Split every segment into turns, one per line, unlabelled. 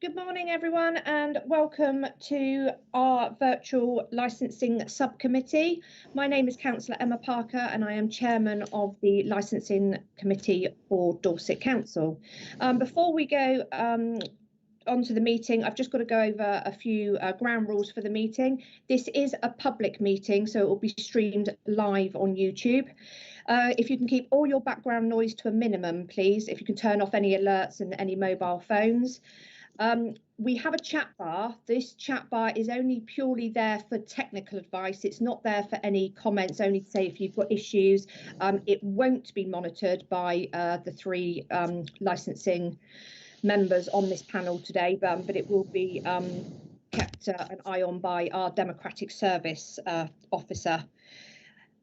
Good morning, everyone, and welcome to our virtual licensing subcommittee. My name is Councillor Emma Parker, and I am chairman of the licensing committee for Dorset Council. Before we go onto the meeting, I've just got to go over a few ground rules for the meeting. This is a public meeting, so it will be streamed live on YouTube. If you can keep all your background noise to a minimum, please. If you can turn off any alerts and any mobile phones. We have a chat bar. This chat bar is only purely there for technical advice. It's not there for any comments, only to say if you've got issues. It won't be monitored by the three licensing members on this panel today, but it will be kept an eye on by our democratic service officer.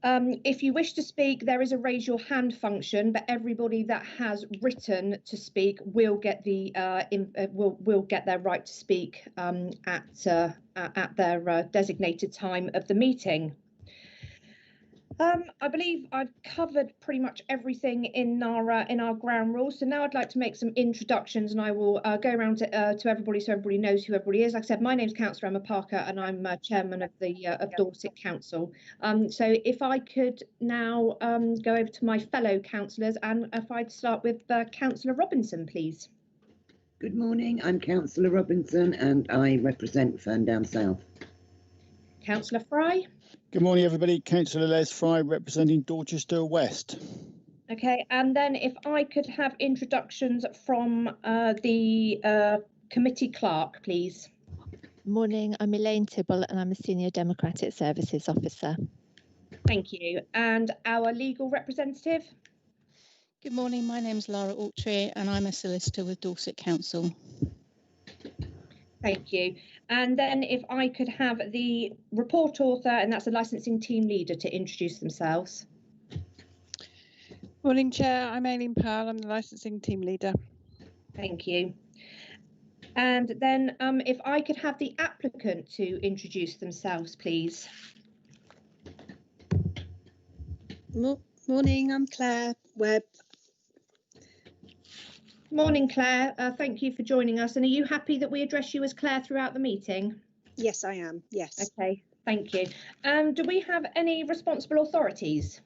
If you wish to speak, there is a raise your hand function, but everybody that has written to speak will get the will get their right to speak at their designated time of the meeting. I believe I've covered pretty much everything in our ground rules. So now I'd like to make some introductions, and I will go around to everybody so everybody knows who everybody is. Like I said, my name's Councillor Emma Parker, and I'm chairman of the of Dorset Council. So if I could now go over to my fellow councillors, and if I'd start with Councillor Robinson, please.
Good morning, I'm Councillor Robinson and I represent Ferndown South.
Councillor Fry.
Good morning, everybody. Councillor Les Fry representing Dorchester West.
Okay, and then if I could have introductions from the committee clerk, please.
Morning, I'm Elaine Tibble and I'm a Senior Democratic Services Officer.
Thank you. And our legal representative?
Good morning, my name's Lara Autry and I'm a solicitor with Dorset Council.
Thank you. And then if I could have the report author, and that's the licensing team leader, to introduce themselves.
Morning, Chair. I'm Aileen Powell. I'm the licensing team leader.
Thank you. And then if I could have the applicant to introduce themselves, please.
Morning, I'm Claire Webb.
Morning, Claire. Thank you for joining us. And are you happy that we address you as Claire throughout the meeting?
Yes, I am. Yes.
Okay, thank you. Do we have any responsible authorities?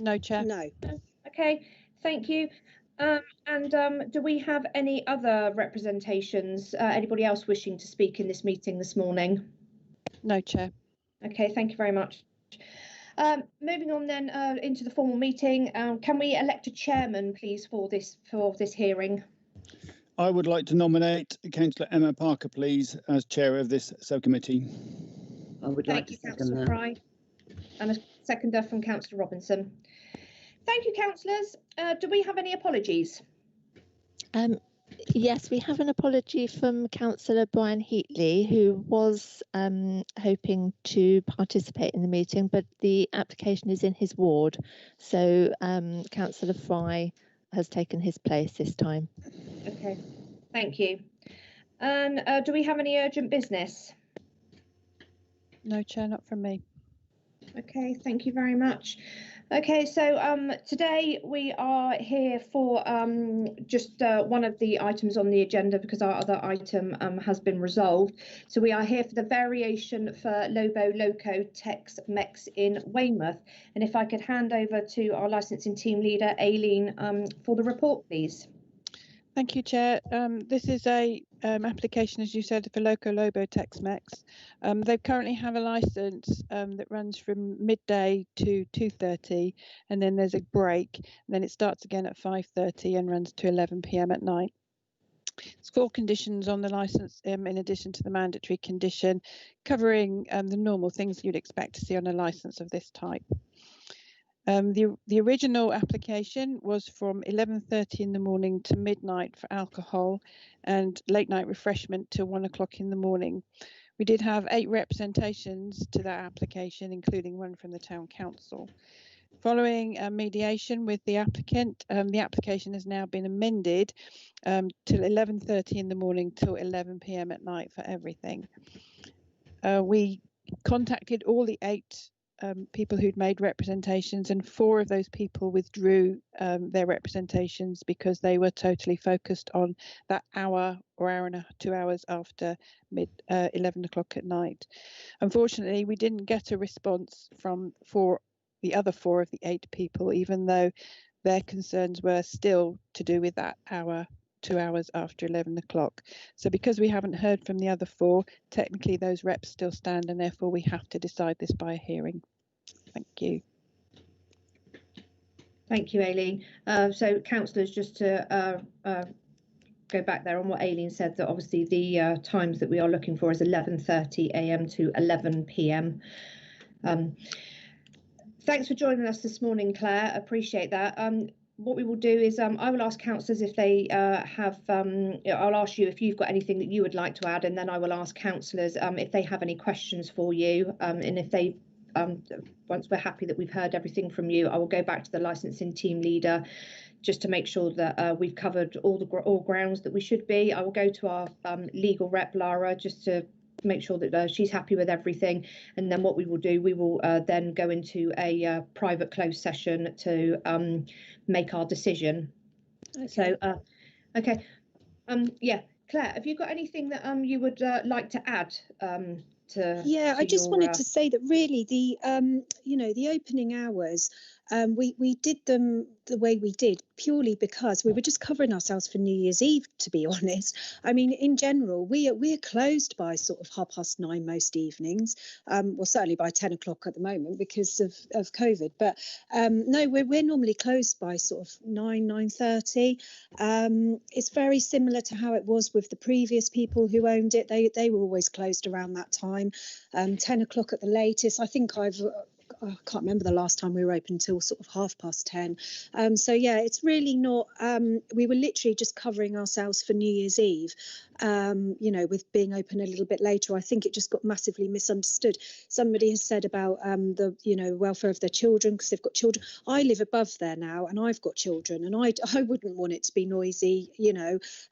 No, Chair.
No.
Okay, thank you. Do we have any other representations? Anybody else wishing to speak in this meeting this morning?
No, Chair.
Okay, thank you very much. Moving on then into the formal meeting, can we elect a chairman, please, for this hearing?
I would like to nominate Councillor Emma Parker, please, as chair of this subcommittee.
I would like to second that.
Fry, and a seconder from Councillor Robinson. Thank you, councillors. Do we have any apologies?
Yes, we have an apology from Councillor Brian Heatley, who was hoping to participate in the meeting, but the application is in his ward. So Councillor Fry has taken his place this time.
Okay, thank you. And do we have any urgent business?
No, Chair, not from me.
Okay, thank you very much. Okay, so today we are here for just one of the items on the agenda because our other item has been resolved. So we are here for the variation for Lobo, Loco, Tex, Mex in Weymouth. And if I could hand over to our licensing team leader, Aileen, for the report, please.
Thank you, Chair. This is a application, as you said, for Loco, Lobo, Tex-Mex. They currently have a license that runs from midday to 2:30, and then there's a break. And then it starts again at 5:30 and runs to 11 p.m. at night. There's 4 conditions on the license, in addition to the mandatory condition, covering the normal things you'd expect to see on a license of this type. The original application was from 11:30 in the morning to midnight for alcohol and late night refreshment till 1 o'clock in the morning. We did have 8 representations to that application, including one from the town council. Following mediation with the application has now been amended till 11:30 in the morning till 11 p.m. at night for everything. We contacted all the 8 people who'd made representations, and 4 of those people withdrew their representations because they were totally focused on that hour or hour and 2 hours after 11 o'clock at night. Unfortunately, we didn't get a response from the other 4 of the 8 people, even though their concerns were still to do with that hour, 2 hours after 11 o'clock. So because we haven't heard from the other 4, technically those reps still stand, and therefore we have to decide this by a hearing. Thank you.
Thank you, Aileen. So councillors, just to go back there on what Aileen said, that obviously the times that we are looking for is 11:30 a.m. to 11 p.m. Thanks for joining us this morning, Claire. Appreciate that. What we will do is I will ask councillors if they have, I'll ask you if you've got anything that you would like to add, and then I will ask councillors if they have any questions for you, and if they, once we're happy that we've heard everything from you, I will go back to the licensing team leader just to make sure that we've covered all grounds that we should be. I will go to our legal rep, Lara, just to make sure that she's happy with everything, and then what we will do, we will then go into a private closed session to make our decision. Okay. So okay, yeah, Claire, have you got anything that you would like to add to
I just wanted to say that really the the opening hours, we did them the way we did purely because we were just covering ourselves for New Year's Eve, to be honest. I mean, in general, we're closed by sort of 9:30 most evenings, well, certainly by 10 o'clock at the moment because of COVID, but no, we're normally closed by sort of 9:30. It's very similar to how it was with the previous people who owned it. They were always closed around that time, 10 o'clock at the latest. I think I can't remember the last time we were open until sort of 10:30. So yeah, it's really not, we were literally just covering ourselves for New Year's Eve, with being open a little bit later. I think it just got massively misunderstood. Somebody has said about the welfare of their children because they've got children. I live above there now and I've got children, and I wouldn't want it to be noisy,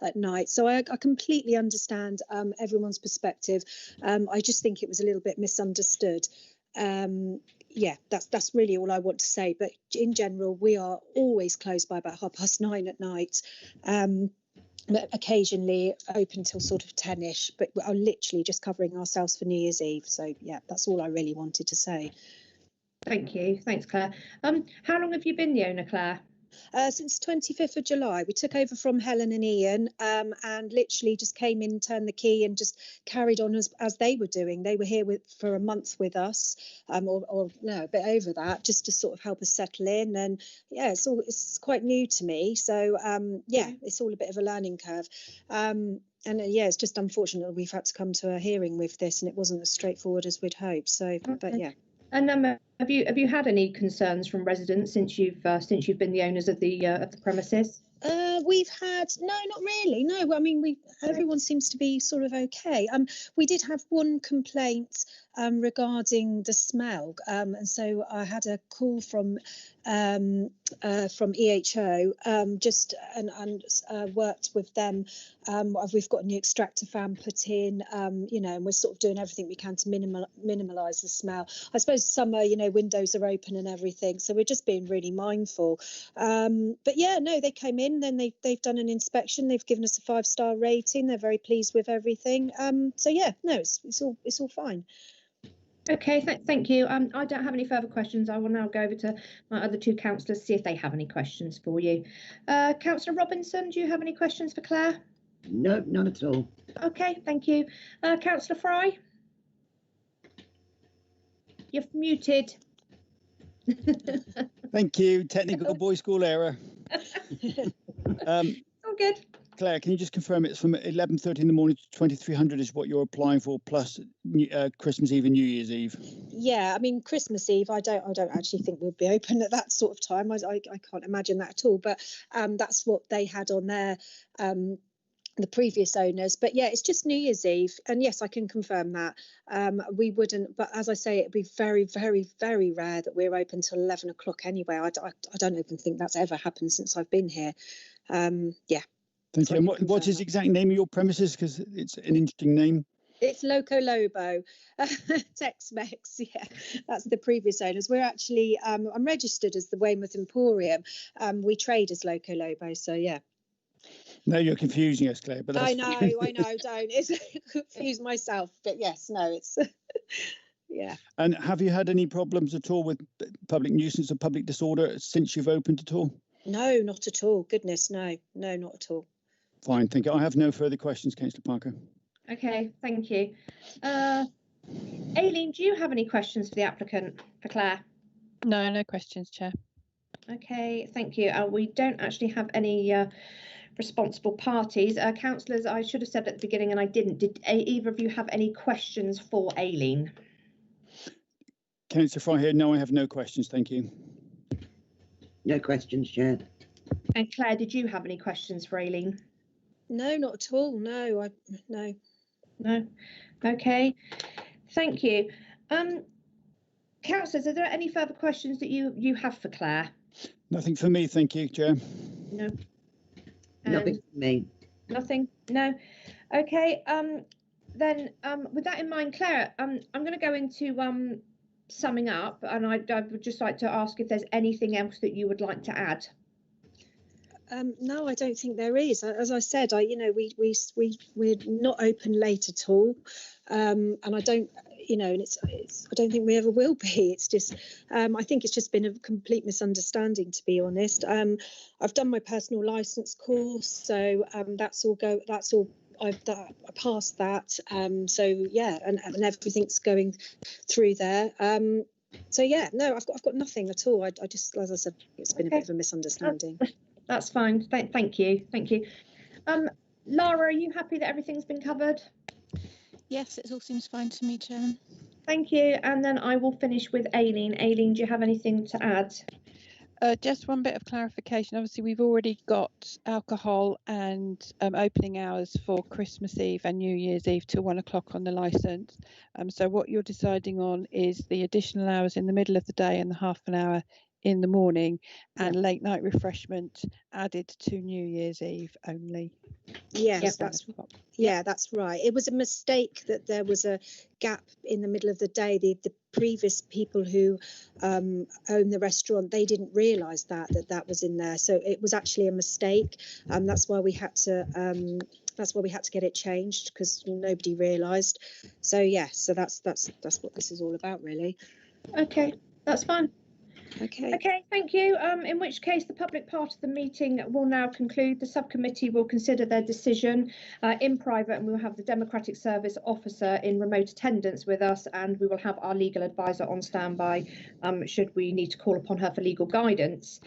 at night. So I completely understand everyone's perspective. I just think it was a little bit misunderstood. Yeah, that's really all I want to say. But in general, we are always closed by about 9:30 at night. Occasionally open till sort of 10ish, but we are literally just covering ourselves for New Year's Eve. So yeah, that's all I really wanted to say.
Thank you. Thanks, Claire. How long have you been the owner, Claire?
Since 25th of July. We took over from Helen and Ian, and literally just came in, turned the key, and just carried on as they were doing. They were here for a month with us, or no, a bit over that, just to sort of help us settle in. And yeah, it's quite new to me, so yeah, it's all a bit of a learning curve. And yeah, it's just unfortunate that we've had to come to a hearing with this, and it wasn't as straightforward as we'd hoped. So, okay. But yeah.
And have you had any concerns from residents since you've been the owners of the premises?
We've had not really. No, I mean everyone seems to be sort of okay. We did have one complaint regarding the smell, and so I had a call from EHO, just and worked with them. We've got a new extractor fan put in, and we're sort of doing everything we can to minimalise the smell. I suppose summer, windows are open and everything, so we're just being really mindful. But yeah, no, they came in, then they've done an inspection, they've given us a 5-star rating, they're very pleased with everything. So yeah, no, it's all fine.
Okay, thank you. I don't have any further questions. I will now go over to my other 2 councillors, see if they have any questions for you. Councillor Robinson, do you have any questions for Claire?
No, none at all.
Okay, thank you. Councillor Fry? You're muted.
Thank you. Technical boys' school error.
All good.
Claire, can you just confirm it's from 11:30 in the morning to 2300 is what you're applying for, plus Christmas Eve and New Year's Eve?
Yeah, I mean Christmas Eve, I don't actually think we'll be open at that sort of time. I can't imagine that at all. But that's what they had on their the previous owners. But yeah, it's just New Year's Eve, and yes, I can confirm that. We wouldn't, but as I say, it'd be very, very, very rare that we're open till 11 o'clock anyway. I don't even think that's ever happened since I've been here. Yeah.
Thank you. And what is the exact name of your premises? Because it's an interesting name.
It's Loco Lobo, Tex-Mex. Yeah, that's the previous owners. We're actually, I'm registered as the Weymouth Emporium. We trade as Loco Lobo. So yeah.
No, you're confusing us, Claire. But that's
I know. Don't confuse myself. But yes, no, it's yeah.
And have you had any problems at all with public nuisance or public disorder since you've opened at all?
No, not at all. Goodness, no, not at all.
Fine, thank you. I have no further questions, Councillor Parker.
Okay, thank you. Aileen, do you have any questions for the applicant, for Claire?
No questions, Chair.
Okay, thank you. We don't actually have any responsible parties. Councillors, I should have said at the beginning and I didn't. Did either of you have any questions for Aileen?
Councillor Fry here. No, I have no questions. Thank you.
No questions, Chair.
And Claire, did you have any questions for Aileen?
No, not at all. No, no.
No. Okay. Thank you. Councillors, are there any further questions that you have for Claire?
Nothing for me, thank you, Chair.
No.
Nothing for me.
Nothing? No. Okay. Then with that in mind, Claire, I'm going to go into summing up, and I would just like to ask if there's anything else that you would like to add.
No, I don't think there is. As I said, we're not open late at all, and I don't, and it's I don't think we ever will be. It's just, I think it's just been a complete misunderstanding, to be honest. I've done my personal license course, so that's all. I passed that. So yeah, and everything's going through there. So yeah, no, I've got nothing at all. I just, as I said, it's been a bit of a misunderstanding.
That's fine. Thank you. Lara, are you happy that everything's been covered?
Yes, it all seems fine to me, Chairman.
Thank you. And then I will finish with Aileen. Aileen, do you have anything to add?
Just one bit of clarification. Obviously, we've already got alcohol and opening hours for Christmas Eve and New Year's Eve till 1 o'clock on the licence. So what you're deciding on is the additional hours in the middle of the day and the half an hour in the morning, and late night refreshment added to New Year's Eve only.
Yes, that's right. It was a mistake that there was a gap in the middle of the day. The previous people who own the restaurant, they didn't realise that was in there. So it was actually a mistake, and that's why we had to get it changed, because nobody realised. So yeah, so that's what this is all about, really.
Okay, that's fine.
Okay,
thank you. In which case the public part of the meeting will now conclude. The subcommittee will consider their decision in private, and we'll have the Democratic Service Officer in remote attendance with us, and we will have our legal advisor on standby should we need to call upon her for legal guidance.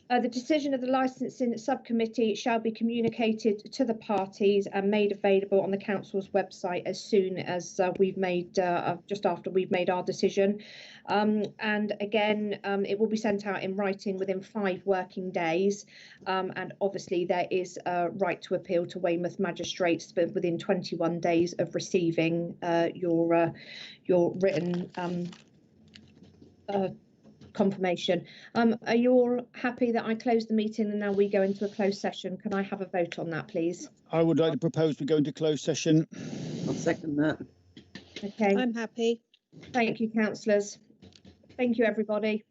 The decision of the licensing subcommittee shall be communicated to the parties and made available on the council's website as soon as we've made just after we've made our decision. And again, it will be sent out in writing within 5 working days. And obviously there is a right to appeal to Weymouth magistrates, but within 21 days of receiving your written confirmation. Are you all happy that I close the meeting and now we go into a closed session? Can I have a vote on that, please?
I would like to propose we go into closed session.
I'll second that.
Okay.
I'm happy.
Thank you, councillors. Thank you, everybody.